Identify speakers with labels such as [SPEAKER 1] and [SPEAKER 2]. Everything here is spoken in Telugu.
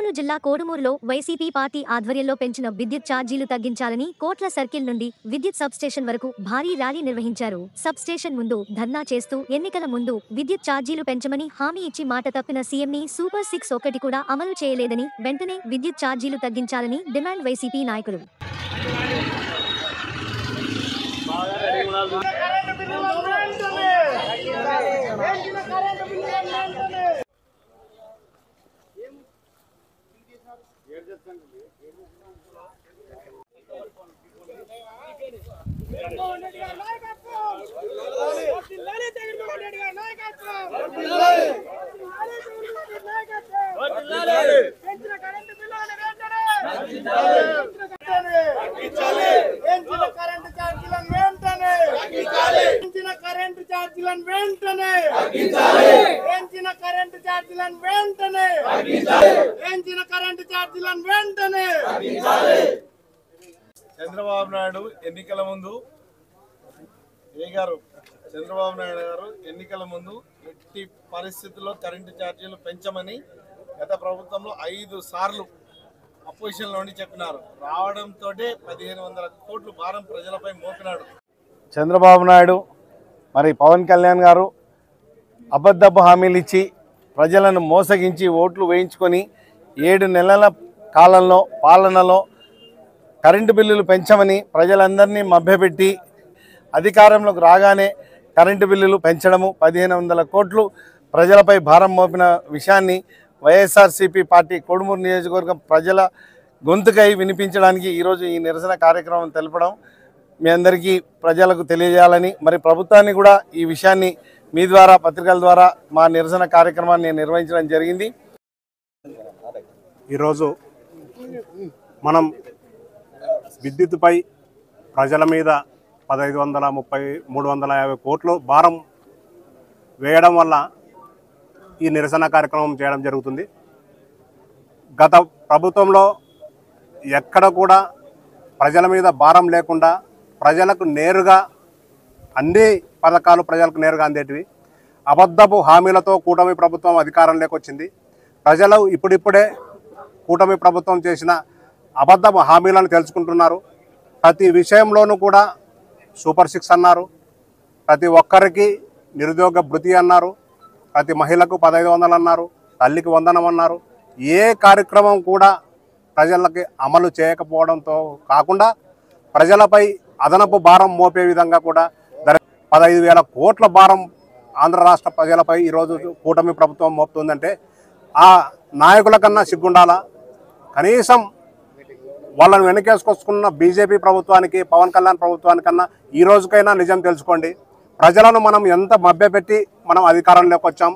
[SPEAKER 1] కర్నూలు జిల్లా కోడుమూరులో వైసీపీ పార్టీ ఆధ్వర్యంలో పెంచిన విద్యుత్ ఛార్జీలు తగ్గించాలని కోట్ల సర్కిల్ నుండి విద్యుత్ సబ్స్టేషన్ వరకు భారీ ర్యాలీ నిర్వహించారు. సబ్స్టేషన్ ముందు ధర్నా చేస్తూ ఎన్నికల ముందు విద్యుత్ ఛార్జీలు పెంచమని హామీ ఇచ్చి మాట తప్పిన సీఎంని సూపర్ 6 ఒకటి కూడా అమలు చేయలేదని వెంటనే విద్యుత్ ఛార్జీలు తగ్గించాలని డిమాండ్ వైసీపీ నాయకులు.
[SPEAKER 2] చంద్రబాబు నాయుడు ఎన్నికల ముందు చంద్రబాబు నాయుడు గారు ఎన్నికల ముందు ఎట్టి పరిస్థితుల్లో కరెంటు ఛార్జీలు పెంచమని గత ప్రభుత్వంలో 5 సార్లు అపోజిషన్ లోని చెప్పినారు. రావడంతో 1500 కోట్లు భారం ప్రజలపై మోపినాడు చంద్రబాబు నాయుడు. మరి పవన్ కళ్యాణ్ గారు అబద్ధపు హామీలు ఇచ్చి ప్రజలను మోసగించి ఓట్లు వేయించుకొని 7 నెలల కాలంలో పాలనలో కరెంటు బిల్లులు పెంచమని ప్రజలందరినీ మభ్యపెట్టి అధికారంలోకి రాగానే కరెంటు బిల్లులు పెంచడము 1500 కోట్లు ప్రజలపై భారం మోపిన విషయాన్ని వైఎస్ఆర్సీపీ పార్టీ కోడుమూరు నియోజకవర్గం ప్రజల గొంతుకై వినిపించడానికి ఈరోజు ఈ నిరసన కార్యక్రమం తెలపడం మీ అందరికీ ప్రజలకు తెలియజేయాలని, మరి ప్రభుత్వాన్ని కూడా ఈ విషయాన్ని మీ ద్వారా పత్రికల ద్వారా మా నిరసన కార్యక్రమాన్ని నిర్వహించడం జరిగింది.
[SPEAKER 3] ఈరోజు మనం విద్యుత్పై ప్రజల మీద 1530-350 కోట్లు భారం వేయడం వల్ల ఈ నిరసన కార్యక్రమం చేయడం జరుగుతుంది. గత ప్రభుత్వంలో ఎక్కడ కూడా ప్రజల మీద భారం లేకుండా ప్రజలకు నేరుగా అన్ని పథకాలు ప్రజలకు నేరుగా అందేటివి. అబద్ధపు హామీలతో కూటమి ప్రభుత్వం అధికారంలోకి వచ్చింది. ప్రజలు ఇప్పుడిప్పుడే కూటమి ప్రభుత్వం చేసిన అబద్ధపు హామీలను తెలుసుకుంటున్నారు. ప్రతి విషయంలోనూ కూడా సూపర్ 6 అన్నారు, ప్రతి ఒక్కరికి నిరుద్యోగ భృతి అన్నారు, ప్రతి మహిళకు 1500 అన్నారు, తల్లికి వందనం అన్నారు. ఏ కార్యక్రమం కూడా ప్రజలకి అమలు చేయకపోవడంతో కాకుండా ప్రజలపై అదనపు భారం మోపే విధంగా కూడా 15,000 కోట్ల భారం ఆంధ్ర రాష్ట్ర ప్రజలపై ఈరోజు కూటమి ప్రభుత్వం మోపుతుందంటే ఆ నాయకుల కన్నా సిగ్గుండాలా? కనీసం వాళ్ళని వెనకేసుకొచ్చుకున్న బీజేపీ ప్రభుత్వానికి, పవన్ కళ్యాణ్ ప్రభుత్వానికన్నా ఈ రోజుకైనా నిజం తెలుసుకోండి. ప్రజలను మనం ఎంత మభ్యపెట్టి మనం అధికారంలోకి వచ్చాం.